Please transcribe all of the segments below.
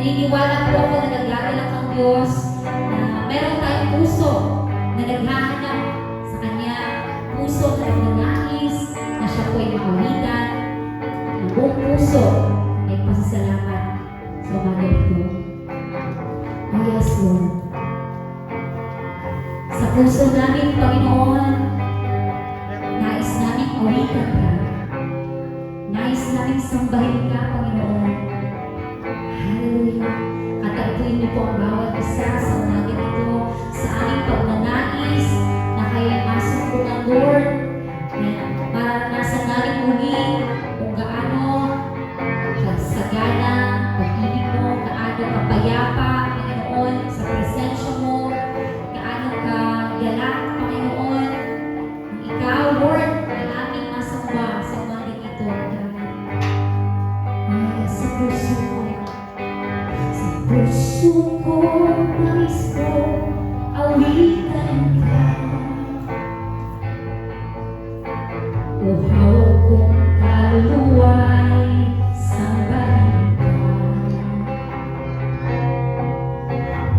Naniniwala po ako na naglalak ang Diyos na meron tayong puso na naghahanap sa Kanya, puso na nagnanais na siya po ay makawitan, ang buong puso ay pasasalamat sa umaga ito. Oh yes, Lord. Sa puso namin, Panginoon, nais namin awitan ka. Nais namin sambahin ka, Panginoon. Hallelujah. Katagpuin niyo po ang bawat isa sa umaga ito sa aming pagnanais na kaya masok po ng Lord na maranasan namin muli kung gaano kasagana, pag-ibig mo, gaano kapayapa, Panginoon, sa presensya mo, gaano ka galak, Panginoon, kung ikaw, Lord, ay aming masamba sa umaga ito. Sa puso ko, puso ko, nais ko, awitan ka. O hawak kong kaluluwa'y sambahin ka.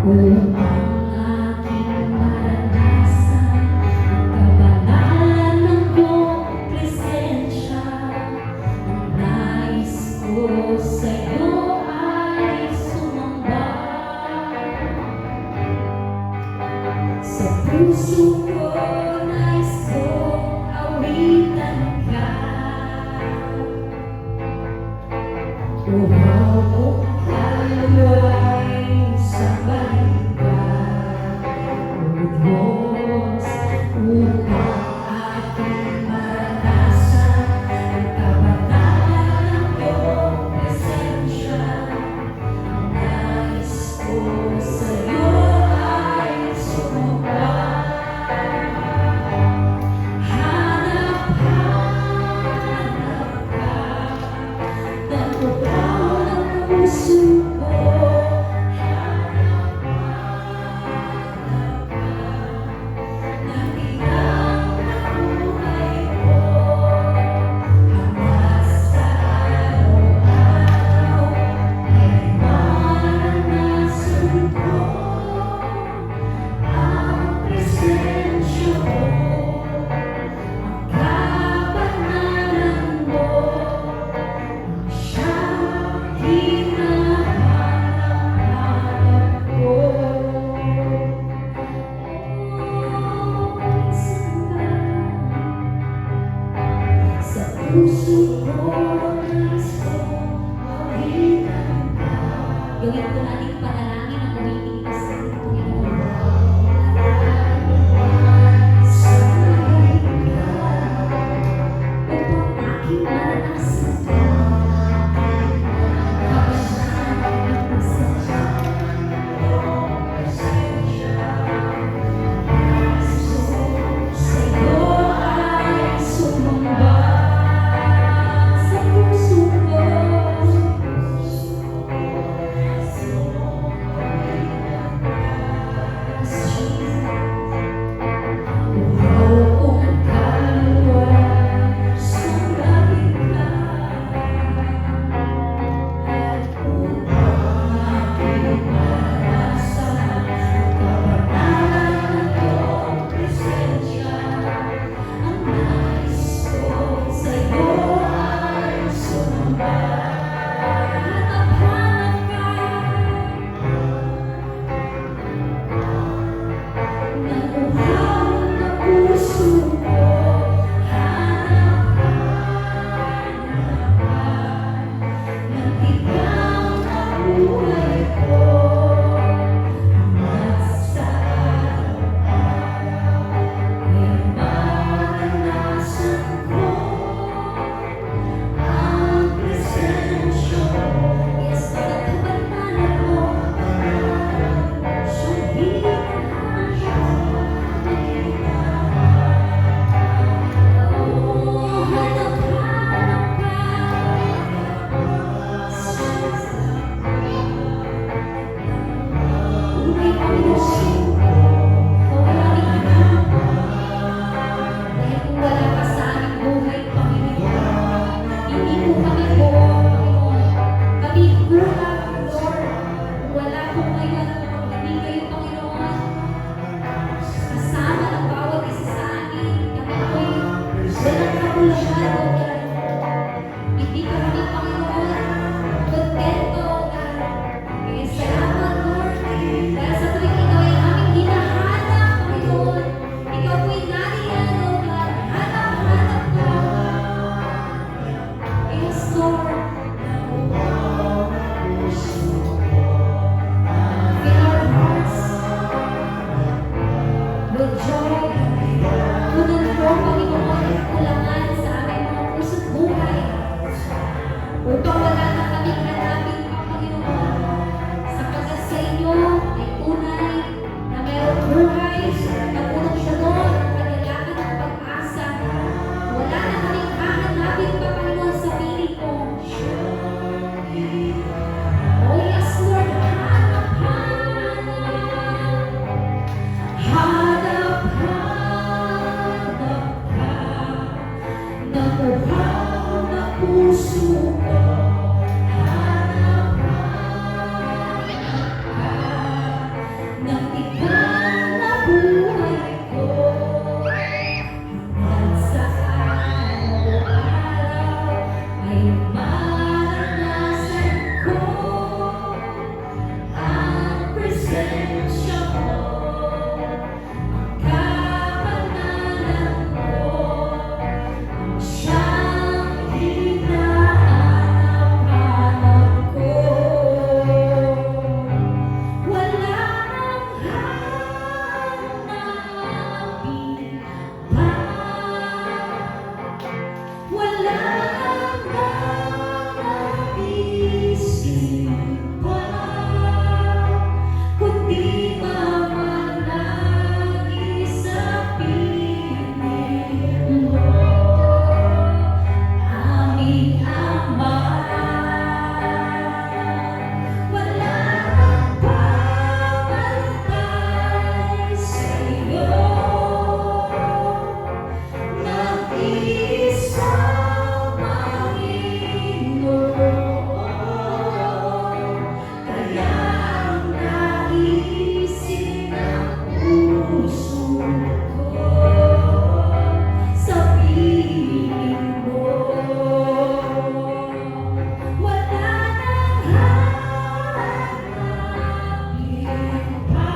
Upang aking maranasan ang kabanalan ng iyong presensya. Ang nais ko sa'yo ay sumamba. Sa puso ko, nais ko, awitan ka. Uhaw kong kaluluwa'y sambahin ka. O Diyos, upang aking maranasan ang kabanalan ng iyong presensya. Ang nais ko sa'yo ay sumamba. Hanap-hanap ka ng uhaw na puso ko. Hanap-hanap ka ng tigang na buhay ko. Hanggang sa araw-araw ay maranasan ko ang presensya mo, ang kapanalan mo, ang siyang hinahanap-hanap ko. Wala nang hanapin pa, wala nang naiisip pa, kundi mamalagi sa piling mo, aming Ama. Wala nang papantay sa'yo, nag-iisang Panginoon. Kaya ang naisin ng puso ko sa piling mo. Wala nang hanapin pa,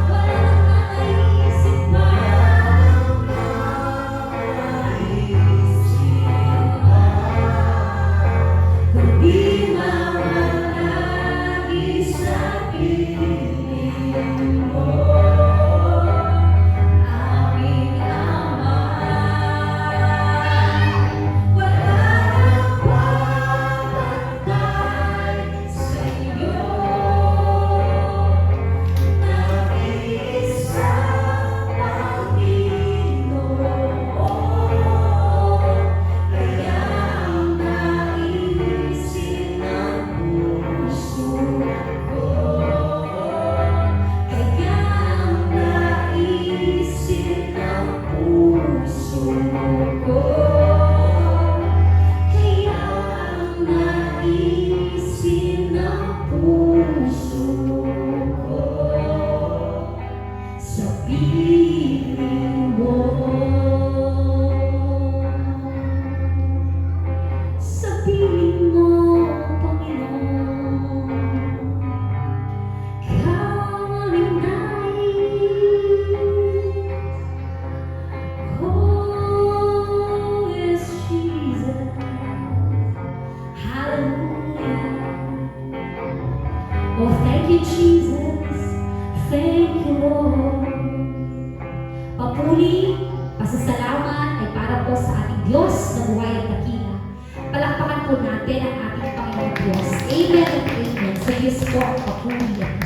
wala nang naiisip pa, kundi mamalagi sa piling mo, aming Ama. Wala nang papantay sa'yo, nag-iisang Panginoon. Kaya ang naisin ng puso ko, kaya ang naisin ng puso ko, kaya ang naisin ng puso ko sa piling mo, sa piling mo, Panginoon. Ikaw ang aming nais. Oh, yes, Jesus. Hallelujah. Oh, thank you, Jesus. Thank you, Lord. Papuri, pasasalamat ay para po sa ating Diyos na buhay at dakila. Palakpakan po natin ang ating Panginoon Diyos. Amen and amen. Sa Diyos po ang papuri.